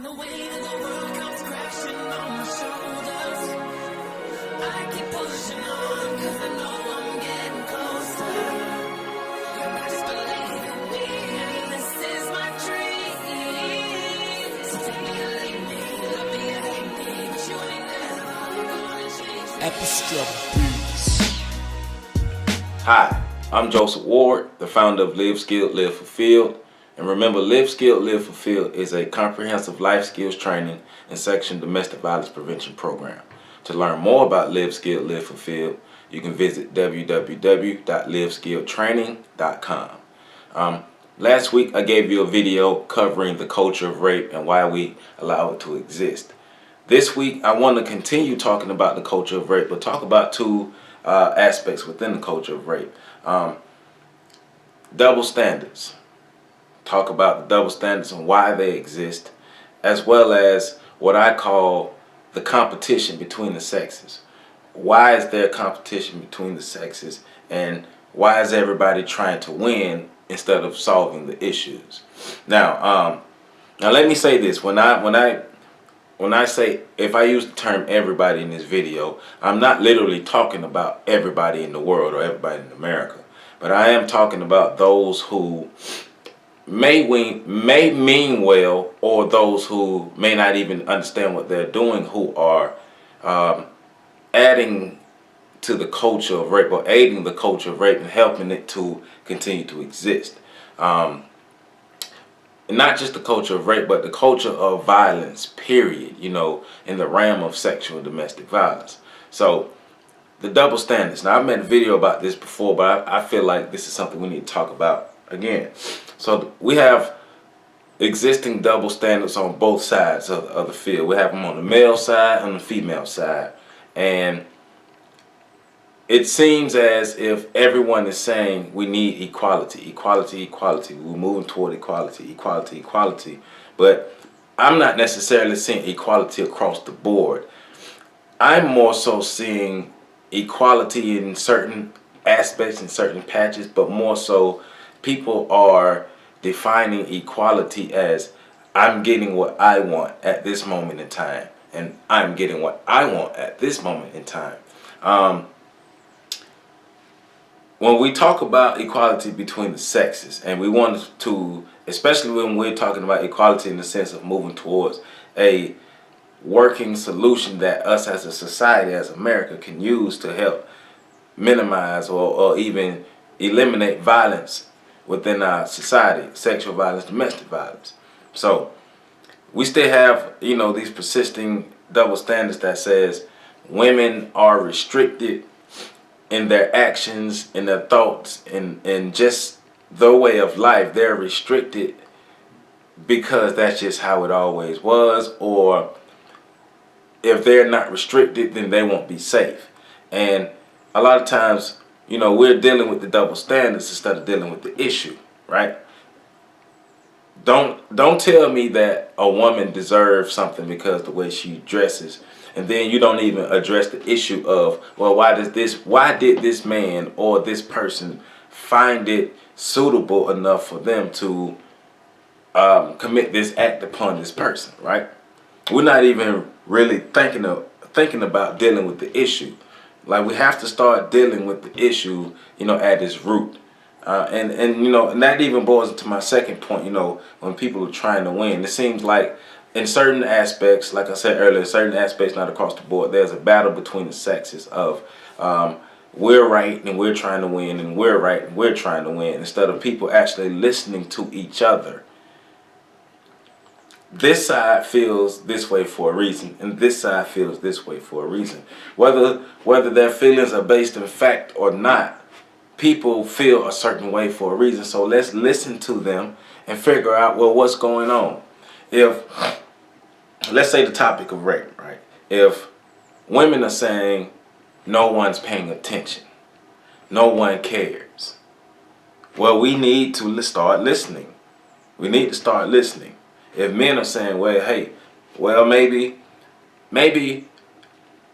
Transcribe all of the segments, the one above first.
When the weight of the world comes crashing on my shoulders, I keep pushing on, cause I know I'm getting closer. Just believe in me, and this is my dream. So take me or leave me, love me or hate me, but you ain't never gonna change me. Extra Beats. Hi, I'm Joseph Ward, the founder of Live Skilled, Live Fulfilled. And remember, Live Skilled, Live Fulfilled is a comprehensive life skills training and section domestic violence prevention program. To learn more about Live Skilled, Live Fulfilled, you can visit www.liveskilledtraining.com. Last week, I gave you a video covering the culture of rape and why we allow it to exist. This week, I want to continue talking about the culture of rape, but talk about two aspects within the culture of rape. Double standards. Talk about the double standards and why they exist, as well as what I call the competition between the sexes. Why is there competition between the sexes, and why is everybody trying to win instead of solving the issues? Now let me say this: when I say, if I use the term everybody in this video, I'm not literally talking about everybody in the world or everybody in America, but I am talking about those who may mean well, or those who may not even understand what they're doing, who are adding to the culture of rape, or aiding the culture of rape and helping it to continue to exist. Not just the culture of rape, but the culture of violence, period, in the realm of sexual and domestic violence. So the double standards. Now, I've made a video about this before, but I feel like this is something we need to talk about again. So we have existing double standards on both sides of the field. We have them on the male side and the female side. And it seems as if everyone is saying we need equality, equality, equality. We're moving toward equality, equality, equality. But I'm not necessarily seeing equality across the board. I'm more so seeing equality in certain aspects, in certain patches, but more so people are defining equality as I'm getting what I want at this moment in time, and I'm getting what I want at this moment in time. When we talk about equality between the sexes, and we want to, especially when we're talking about equality in the sense of moving towards a working solution that us as a society, as America, can use to help minimize or even eliminate violence within our society, sexual violence, domestic violence. So we still have, these persisting double standards that says women are restricted in their actions, in their thoughts, in just their way of life. They're restricted because that's just how it always was, or if they're not restricted, then they won't be safe. And a lot of times, we're dealing with the double standards instead of dealing with the issue, right? Don't tell me that a woman deserves something because the way she dresses, and then you don't even address the issue of, well, why did this man or this person find it suitable enough for them to commit this act upon this person, right? We're not even really thinking about dealing with the issue. Like, we have to start dealing with the issue, at its root. And that even boils into my second point, when people are trying to win. It seems like in certain aspects, like I said earlier, certain aspects, not across the board, there's a battle between the sexes of we're right and we're trying to win, and we're right and we're trying to win, instead of people actually listening to each other. This side feels this way for a reason, and this side feels this way for a reason. Whether their feelings are based in fact or not, people feel a certain way for a reason. So let's listen to them and figure out, well, what's going on. If, let's say the topic of rape, right? If women are saying no one's paying attention, no one cares, well, we need to start listening. We need to start listening. If men are saying, well, hey, well, maybe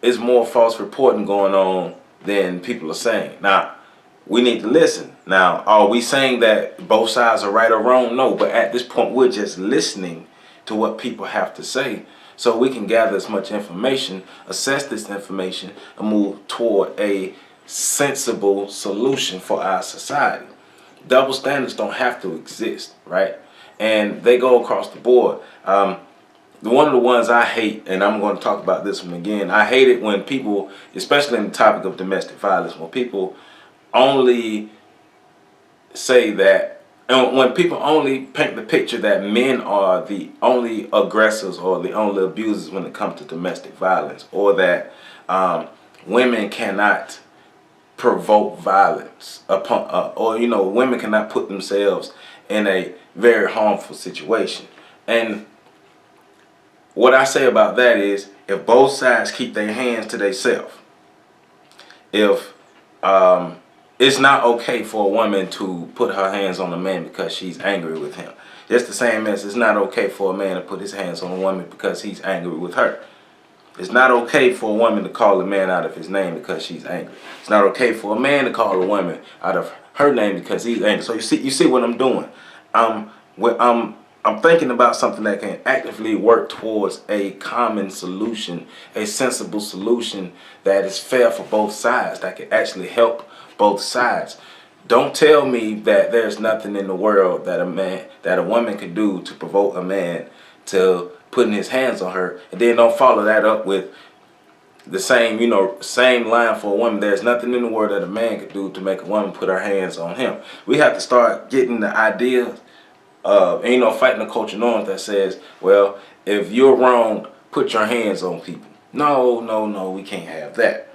it's more false reporting going on than people are saying. Now, we need to listen. Now, are we saying that both sides are right or wrong? No, but at this point, we're just listening to what people have to say, so we can gather as much information, assess this information, and move toward a sensible solution for our society. Double standards don't have to exist, right? And they go across the board. One of the ones I hate, and I'm going to talk about this one again, I hate it when people, especially in the topic of domestic violence, when people only say that, and when people only paint the picture that men are the only aggressors or the only abusers when it comes to domestic violence, or that women cannot provoke violence upon, or women cannot put themselves in a very harmful situation. And what I say about that is, if both sides keep their hands to themselves, if it's not okay for a woman to put her hands on a man because she's angry with him. Just the same as it's not okay for a man to put his hands on a woman because he's angry with her. It's not okay for a woman to call a man out of his name because she's angry. It's not okay for a man to call a woman out of her name because he's angry. So you see what I'm doing. I'm thinking about something that can actively work towards a common solution, a sensible solution that is fair for both sides, that can actually help both sides. Don't tell me that there's nothing in the world that a woman can do to provoke a man to putting his hands on her, and then don't follow that up with the same line for a woman. There's nothing in the world that a man could do to make a woman put her hands on him. We have to start getting the idea of, fighting the culture norms that says, well, if you're wrong, put your hands on people. No, we can't have that.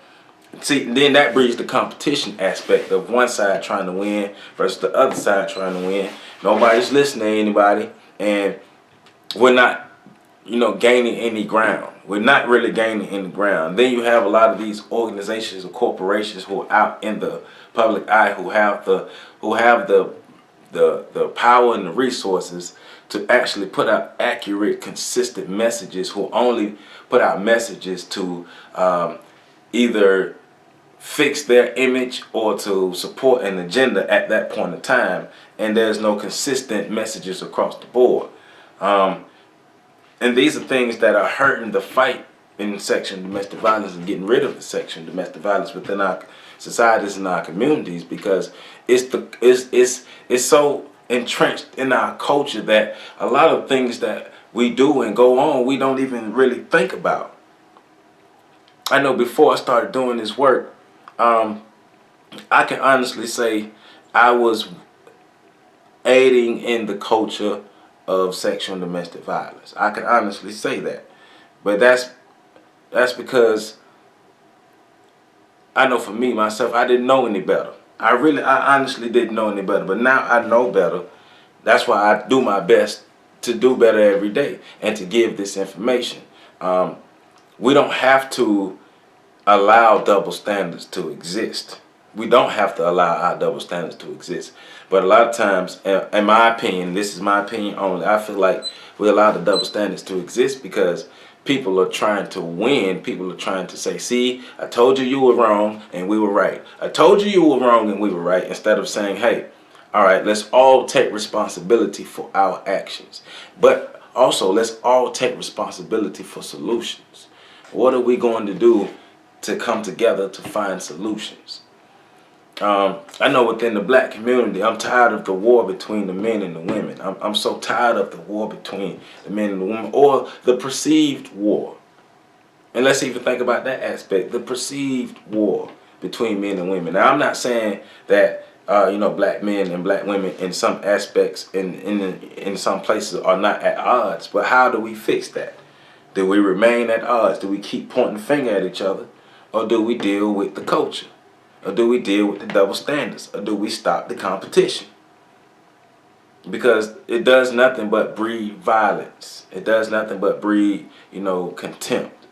See, then that breeds the competition aspect of one side trying to win versus the other side trying to win. Nobody's listening to anybody, and we're not, gaining any ground. We're not really gaining any ground. Then you have a lot of these organizations or corporations who are out in the public eye, who have the power and the resources to actually put out accurate, consistent messages, who only put out messages to either fix their image or to support an agenda at that point in time, and there's no consistent messages across the board. And these are things that are hurting the fight in sexual and domestic violence, and getting rid of the sexual and domestic violence within our societies and our communities, because it's so entrenched in our culture that a lot of things that we do and go on, we don't even really think about. I know before I started doing this work, I can honestly say I was aiding in the culture of sexual and domestic violence. I can honestly say that. But that's because I know for me, myself, I didn't know any better. I honestly didn't know any better. But now I know better. That's why I do my best to do better every day and to give this information. We don't have to allow double standards to exist. We don't have to allow our double standards to exist. But a lot of times, in my opinion, this is my opinion only, I feel like we allow the double standards to exist because people are trying to win. People are trying to say, see, I told you were wrong and we were right. I told you were wrong and we were right. Instead of saying, hey, all right, let's all take responsibility for our actions. But also, let's all take responsibility for solutions. What are we going to do to come together to find solutions? I know within the black community, I'm tired of the war between the men and the women. I'm so tired of the war between the men and the women, or the perceived war. And let's even think about that aspect, the perceived war between men and women. Now, I'm not saying that black men and black women in some aspects, in some places, are not at odds. But how do we fix that? Do we remain at odds? Do we keep pointing the finger at each other? Or do we deal with the culture? Or do we deal with the double standards? Or do we stop the competition? Because it does nothing but breed violence. It does nothing but breed, contempt.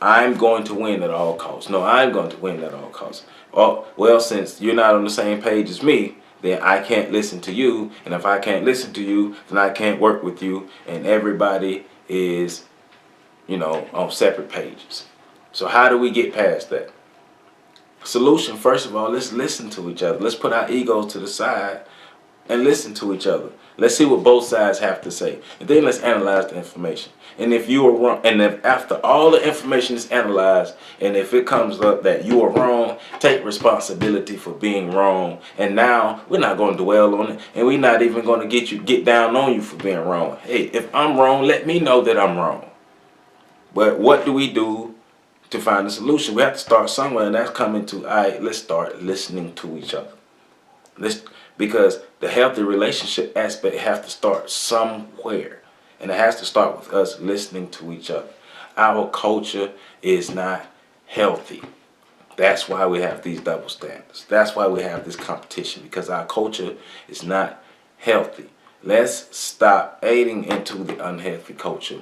I'm going to win at all costs. No, I'm going to win at all costs. Oh, well, since you're not on the same page as me, then I can't listen to you. And if I can't listen to you, then I can't work with you. And everybody is, on separate pages. So how do we get past that? Solution, first of all, let's listen to each other. Let's put our egos to the side and listen to each other. Let's see what both sides have to say. And then let's analyze the information. And if you are wrong, and if after all the information is analyzed, and if it comes up that you are wrong, take responsibility for being wrong. And now we're not going to dwell on it, and we're not even going to get down on you for being wrong. Hey, if I'm wrong, let me know that I'm wrong. But what do we do to find a solution? We have to start somewhere, and that's coming to, all right, let's start listening to each other. Because the healthy relationship aspect has to start somewhere. And it has to start with us listening to each other. Our culture is not healthy. That's why we have these double standards. That's why we have this competition, because our culture is not healthy. Let's stop aiding into the unhealthy culture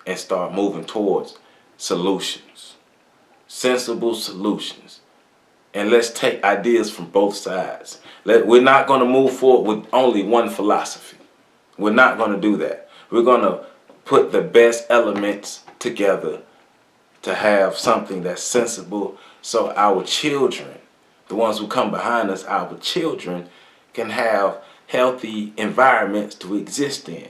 and start moving towards solutions, sensible solutions. And let's take ideas from both sides. We're not going to move forward with only one philosophy. We're not going to do that. We're going to put the best elements together to have something that's sensible, so our children, the ones who come behind us, our children, can have healthy environments to exist in.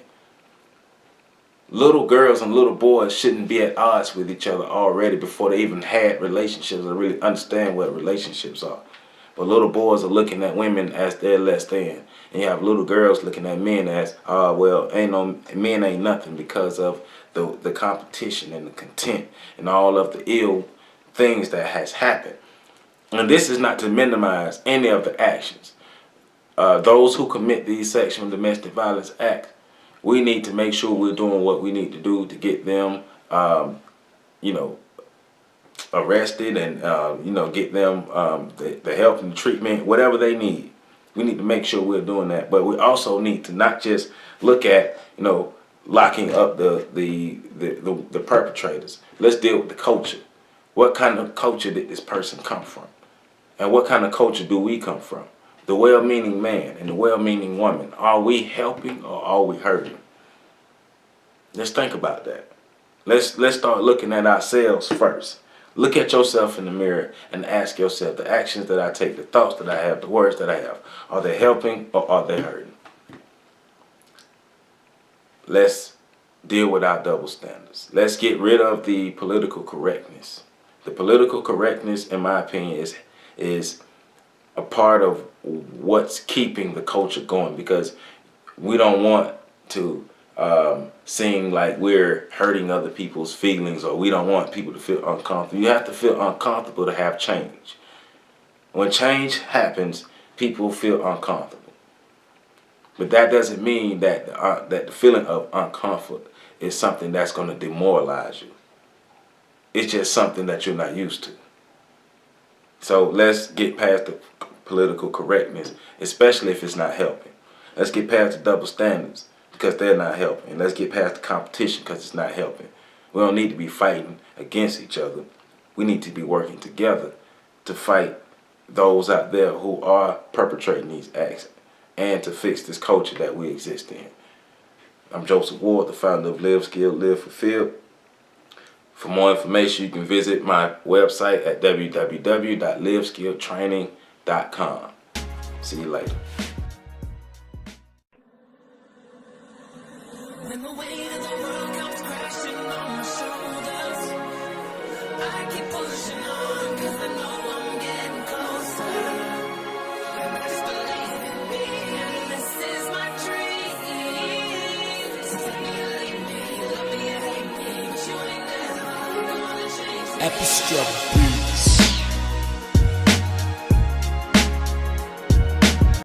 Little girls and little boys shouldn't be at odds with each other already before they even had relationships or really understand what relationships are. But little boys are looking at women as they're less than. And you have little girls looking at men as, men ain't nothing, because of the competition and the content and all of the ill things that has happened. And this is not to minimize any of the actions. Those who commit these sexual and domestic violence acts, we need to make sure we're doing what we need to do to get them, arrested and, get them the help and treatment, whatever they need. We need to make sure we're doing that. But we also need to not just look at, locking up the perpetrators. Let's deal with the culture. What kind of culture did this person come from? And what kind of culture do we come from? The well-meaning man and the well-meaning woman. Are we helping or are we hurting? Let's think about that. Let's start looking at ourselves first. Look at yourself in the mirror and ask yourself, the actions that I take, the thoughts that I have, the words that I have, are they helping or are they hurting? Let's deal with our double standards. Let's get rid of the political correctness. The political correctness, in my opinion, is a part of what's keeping the culture going, because we don't want to seem like we're hurting other people's feelings, or we don't want people to feel uncomfortable. You have to feel uncomfortable to have change. When change happens, people feel uncomfortable. But that doesn't mean that the feeling of uncomfort is something that's going to demoralize you. It's just something that you're not used to. So let's get past the political correctness, especially if it's not helping. Let's get past the double standards, because they're not helping. Let's get past the competition, because it's not helping. We don't need to be fighting against each other. We need to be working together to fight those out there who are perpetrating these acts, and to fix this culture that we exist in. I'm Joseph Ward, the founder of Live Skilled, Live Fulfilled. For more information, you can visit my website at www.liveskilledtraining.com. See you later. When the weight of the world comes crashing on my shoulders, I keep pushing on, 'cause I know I'm getting closer. And I just believe in me, and this is my dream. So take me or leave me, love me or hate me, but you ain't never gonna change me. Episode Beats.